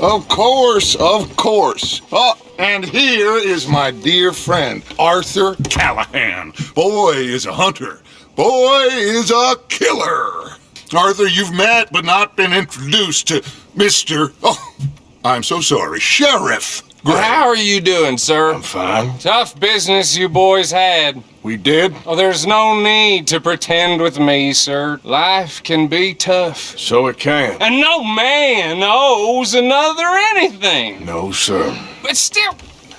Of course, of course. Oh, and here is my dear friend, Arthur Callahan. Boy is a hunter. Boy is a killer. Arthur, you've met but not been introduced to Mr. Oh, I'm so sorry, Sheriff Gray. How are you doing, sir? I'm fine. Tough business you boys had. We did? Oh, there's no need to pretend with me, sir. Life can be tough. So it can. And no man owes another anything. No, sir. But still,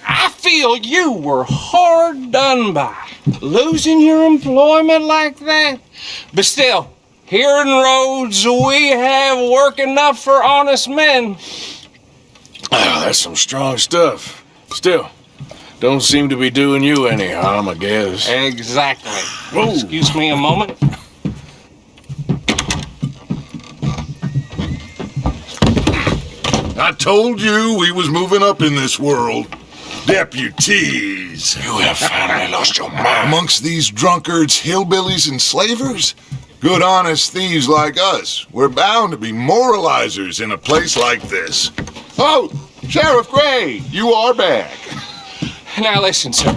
I feel you were hard done by. Losing your employment like that. But still, here in Rhodes, we have work enough for honest men. Oh, that's some strong stuff. Still, don't seem to be doing you any harm, I guess. Exactly. Whoa. Excuse me a moment. I told you we was moving up in this world. Deputies. You have finally lost your mind. Amongst these drunkards, hillbillies, and slavers, good honest thieves like us, we're bound to be moralizers in a place like this. Oh, Sheriff Gray, you are back. Now listen, sir.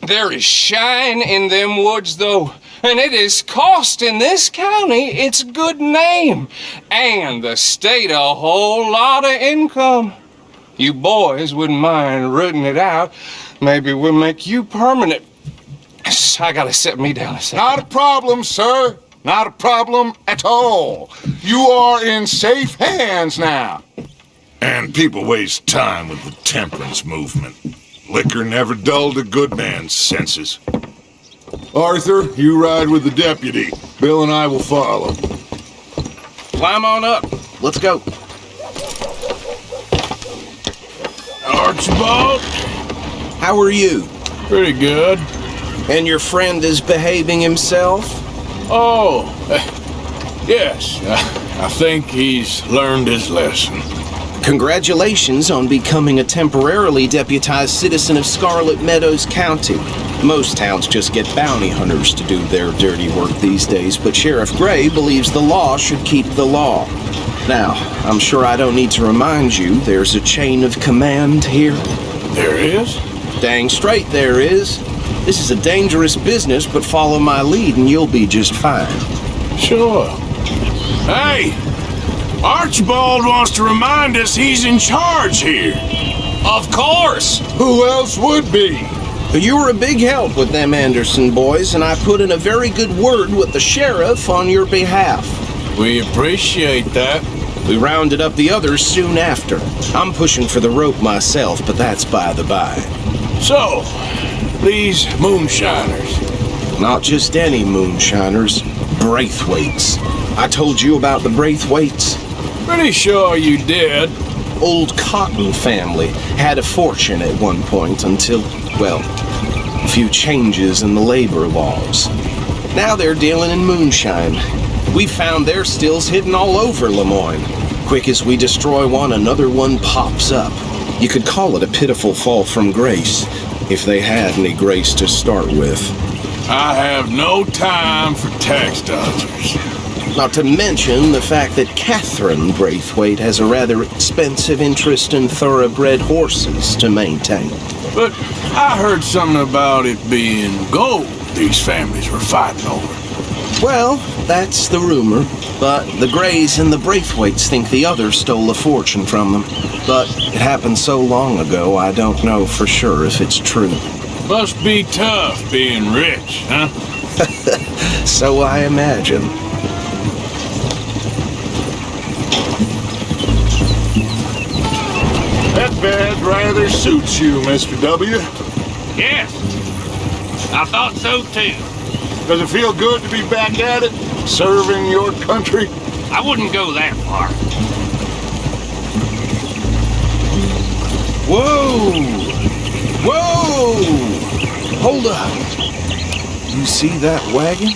There is shine in them woods, though, and it is costing this county its good name, and the state a whole lot of income. You boys wouldn't mind rooting it out. Maybe we'll make you permanent. I gotta sit me down a second. Not a problem, sir. Not a problem at all. You are in safe hands now. And people waste time with the temperance movement. Liquor never dulled a good man's senses. Arthur, you ride with the deputy. Bill and I will follow. Climb on up. Let's go. Archibald? How are you? Pretty good. And your friend is behaving himself? Oh, yes. I think he's learned his lesson. Congratulations on becoming a temporarily deputized citizen of Scarlet Meadows County. Most towns just get bounty hunters to do their dirty work these days, but Sheriff Gray believes the law should keep the law. Now, I'm sure I don't need to remind you there's a chain of command here. There is? Dang straight there is. This is a dangerous business, but follow my lead and you'll be just fine. Sure. Hey! Archibald wants to remind us he's in charge here. Of course! Who else would be? You were a big help with them Anderson boys, and I put in a very good word with the sheriff on your behalf. We appreciate that. We rounded up the others soon after. I'm pushing for the rope myself, but that's by the by. So, these moonshiners. Not just any moonshiners, Braithwaites. I told you about the Braithwaites? Pretty sure you did. Old Cotton family had a fortune at one point until, well, a few changes in the labor laws. Now they're dealing in moonshine. We found their stills hidden all over Lemoyne. Quick as we destroy one, another one pops up. You could call it a pitiful fall from grace, if they had any grace to start with. I have no time for tax dodgers. Not to mention the fact that Catherine Braithwaite has a rather expensive interest in thoroughbred horses to maintain. But I heard something about it being gold these families were fighting over. Well, that's the rumor, but the Grays and the Braithwaites think the others stole a fortune from them. But it happened so long ago, I don't know for sure if it's true. Must be tough being rich, huh? So I imagine. That badge rather suits you, Mr. W. Yes, I thought so too. Does it feel good to be back at it, serving your country? I wouldn't go that far. Whoa! Whoa! Hold up. You see that wagon?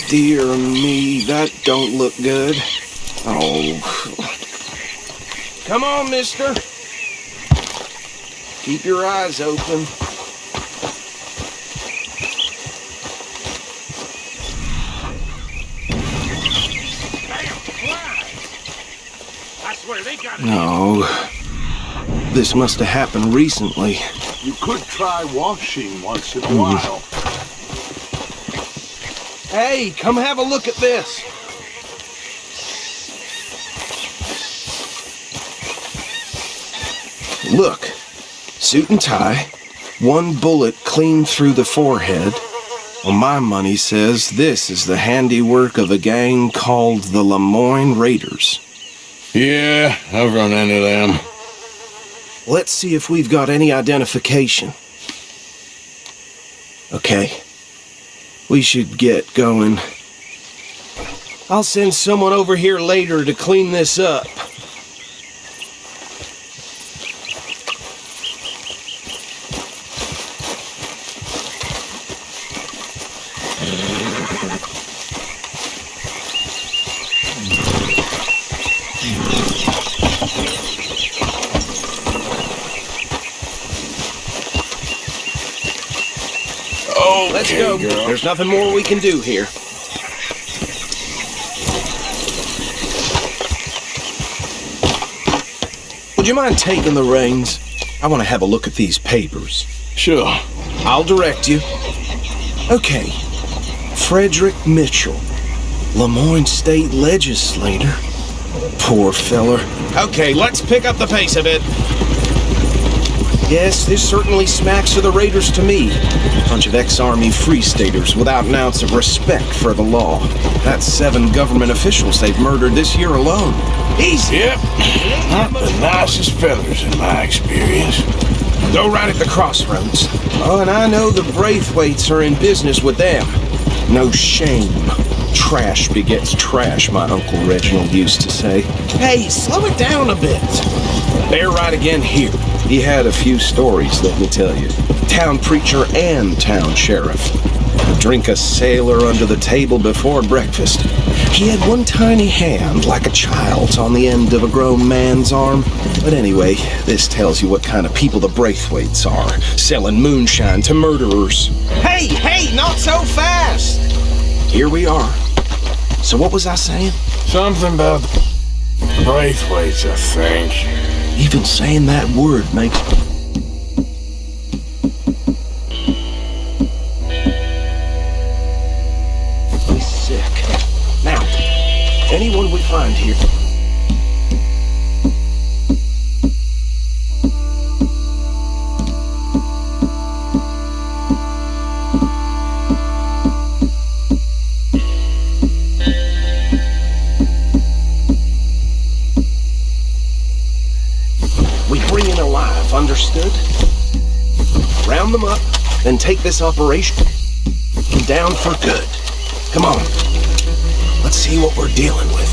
Dear me, that don't look good. Oh. Come on, mister. Keep your eyes open. I swear they got it. No. This must have happened recently. You could try washing once in a while. Hey, come have a look at this. Look, suit and tie, one bullet clean through the forehead. Well, my money says this is the handiwork of a gang called the Lemoyne Raiders. Yeah, I've run into them. Let's see if we've got any identification. Okay. We should get going. I'll send someone over here later to clean this up. Let's go. Girl. There's nothing more we can do here. Would you mind taking the reins? I want to have a look at these papers. Sure. I'll direct you. Okay. Frederick Mitchell, Lemoyne State Legislator. Poor feller. Okay, let's pick up the pace a bit. Yes, this certainly smacks of the Raiders to me. Bunch of ex-Army free-staters without an ounce of respect for the law. That's 7 government officials they've murdered this year alone. Easy! Yep. Not the nicest fellas in my experience. Go right at the crossroads. Oh, and I know the Braithwaites are in business with them. No shame. Trash begets trash, my Uncle Reginald used to say. Hey, slow it down a bit. They're right again here. He had a few stories, let me tell you. Town preacher and town sheriff. Drink a sailor under the table before breakfast. He had one tiny hand, like a child's, on the end of a grown man's arm. But anyway, this tells you what kind of people the Braithwaites are, selling moonshine to murderers. Hey, not so fast! Here we are. So what was I saying? Something about the Braithwaites, I think. Even saying that word makes me sick. Now, anyone we find here. Understood? Round them up, then take this operation down for good. Come on. Let's see what we're dealing with.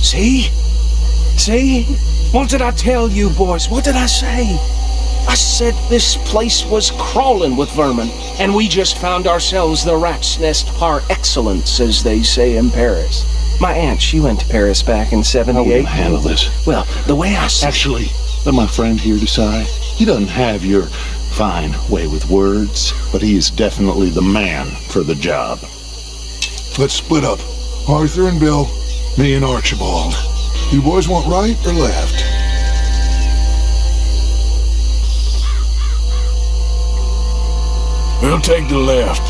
See? What did I tell you, boys? What did I say? I said this place was crawling with vermin, and we just found ourselves the rat's nest par excellence, as they say in Paris. My aunt, she went to Paris back in '78. I will handle this. Well, the way I see... Actually, let my friend here decide. He doesn't have your fine way with words, but he is definitely the man for the job. Let's split up. Arthur and Bill, me and Archibald. You boys want right or left? We'll take the left.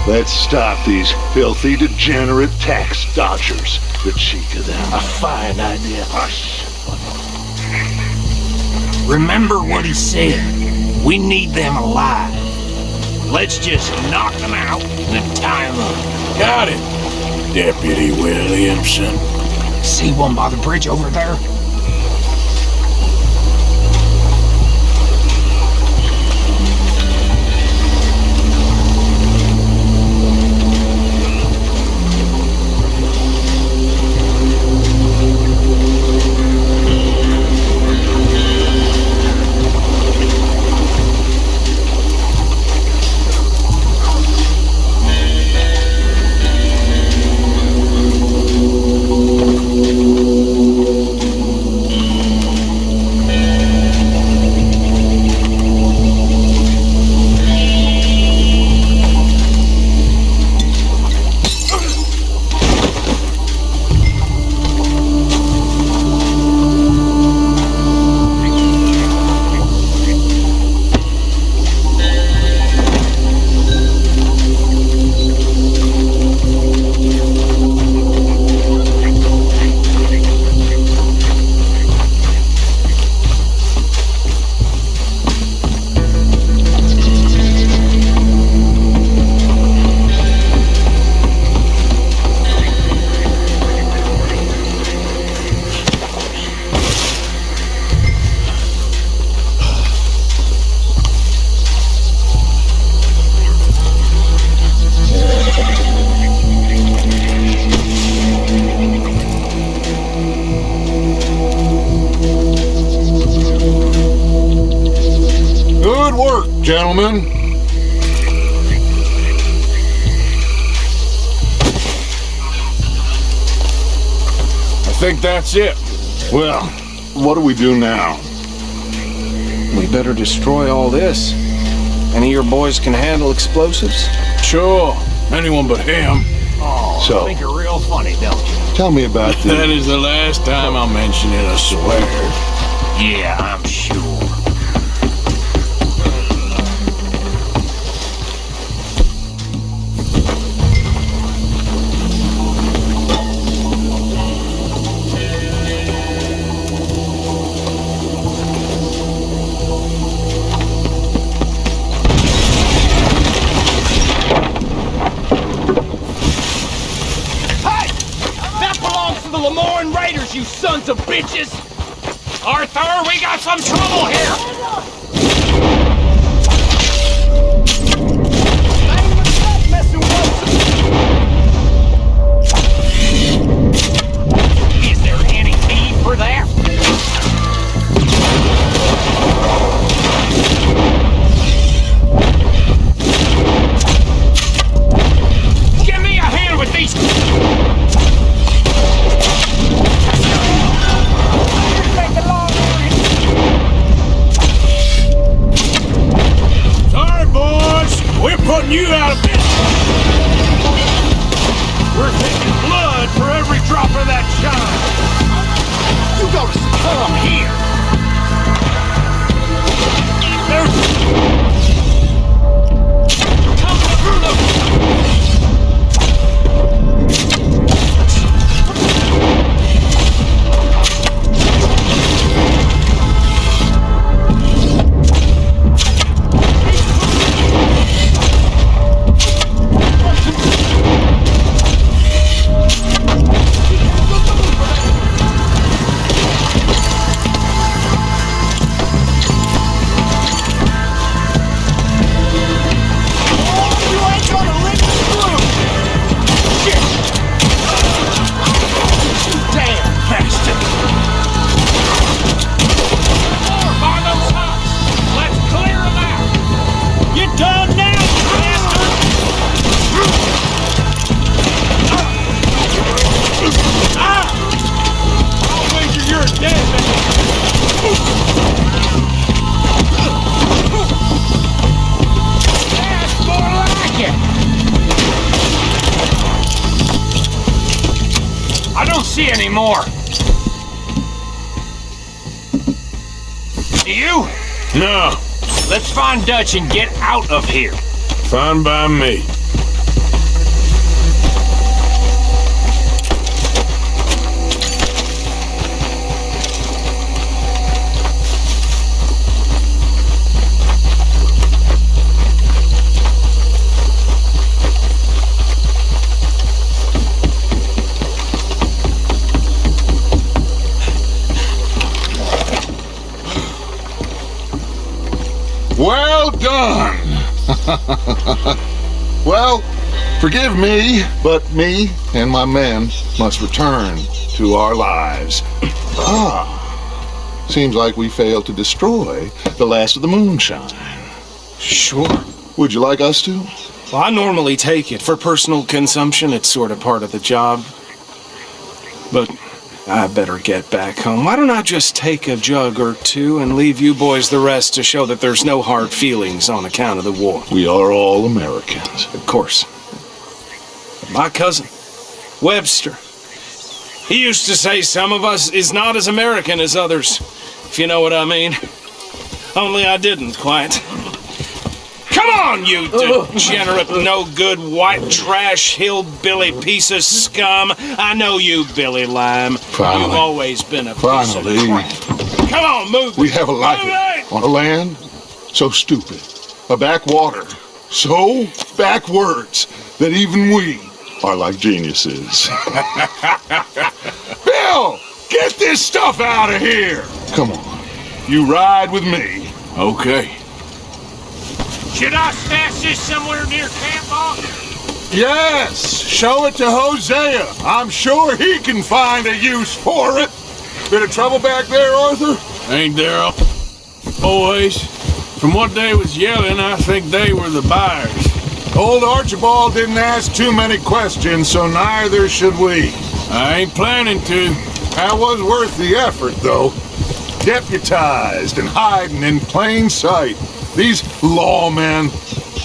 Let's stop these filthy, degenerate tax dodgers. The cheek of them. A fine idea. Hush. Remember what he said. We need them alive. Let's just knock them out and then tie them up. Got it, Deputy Williamson. See one by the bridge over there? Gentlemen, I think that's it. well, what do we do now? We better destroy all this. Any of your boys can handle explosives? Sure. Anyone but him. Oh, So- I think you're real funny, don't you? Tell me about That the... is the last time I'll mention it, I swear. Yeah, I'm sure. You sons of bitches! Arthur, we got some trouble here! Is there any need for that? Give me a hand with these! Sorry, boys. We're putting you out of business. We're taking blood for every drop of that shine. You gotta come here. Anymore. Do you? No, Let's find Dutch and get out of here. fine by me. Well done! Well, forgive me, but me and my men must return to our lives. Seems like we failed to destroy the last of the moonshine. Sure. Would you like us to? Well, I normally take it. For personal consumption, it's sort of part of the job. But I better get back home. Why don't I just take a jug or two and leave you boys the rest to show that there's no hard feelings on account of the war? We are all Americans. Of course. My cousin, Webster, he used to say some of us is not as American as others, if you know what I mean. Only I didn't quite. Come on, you degenerate, no-good, white trash, hillbilly piece of scum. I know you, Billy Lime. Finally. You've always been a piece of Finally. crap. Come on, move. We have a life Move it. on a land so stupid, a backwater so backwards that even we are like geniuses. Bill, get this stuff out of here! Come on, you ride with me. Okay. Should I stash this somewhere near camp, boss? Yes, show it to Hosea. I'm sure he can find a use for it. Bit of trouble back there, Arthur? Ain't there always? From what they was yelling, I think they were the buyers. Old Archibald didn't ask too many questions, so neither should we. I ain't planning to. That was worth the effort, though. Deputized and hiding in plain sight. These lawmen,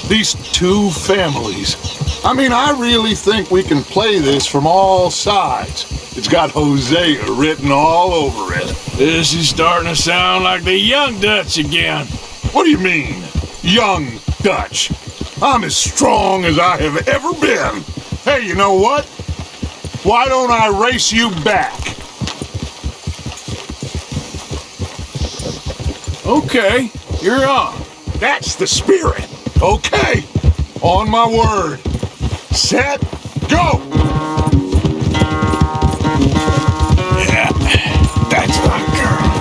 these two families. I mean, I really think we can play this from all sides. It's got Hosea written all over it. This is starting to sound like the Young Dutch again. What do you mean, young Dutch? I'm as strong as I have ever been. Hey, you know what? Why don't I race you back? Okay, you're on. That's the spirit. Okay, on my word. Set, go! Yeah, that's my girl.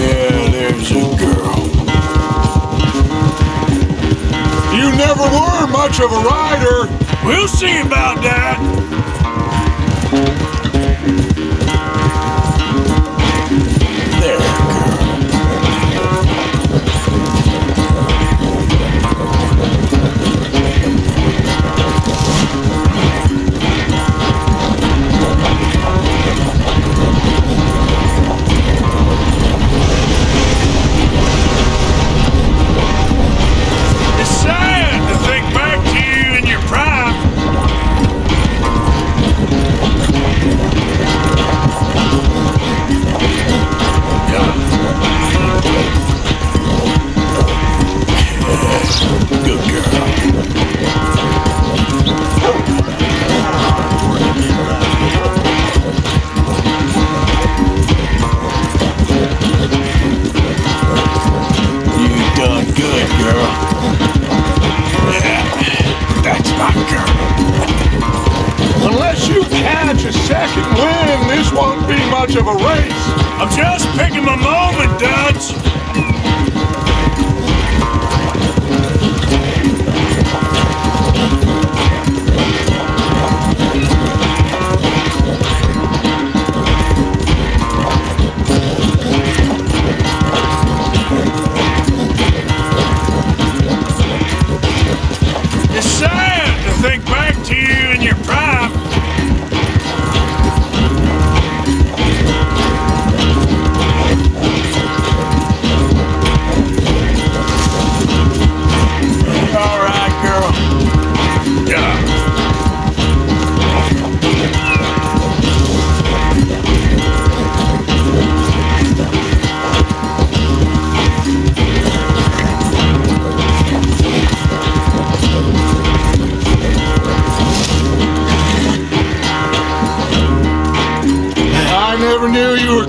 Yeah, there's a girl. You never were much of a rider. We'll see about that. There, much of a race. I'm just picking my moment, Dutch. It's sad to think back to you in your prime.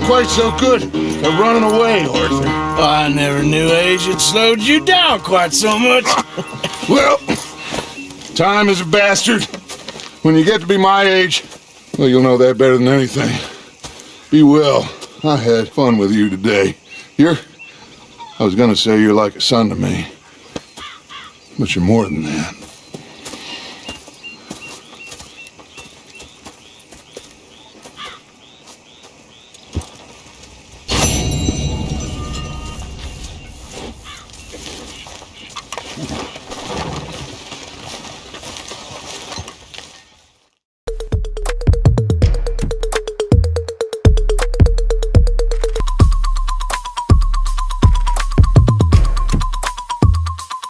Quite so good at running away, Arthur. I never knew age had slowed you down quite so much. Well, time is a bastard. When you get to be my age, well, you'll know that better than anything. Be well. I had fun with you today. I was gonna say you're like a son to me, but you're more than that.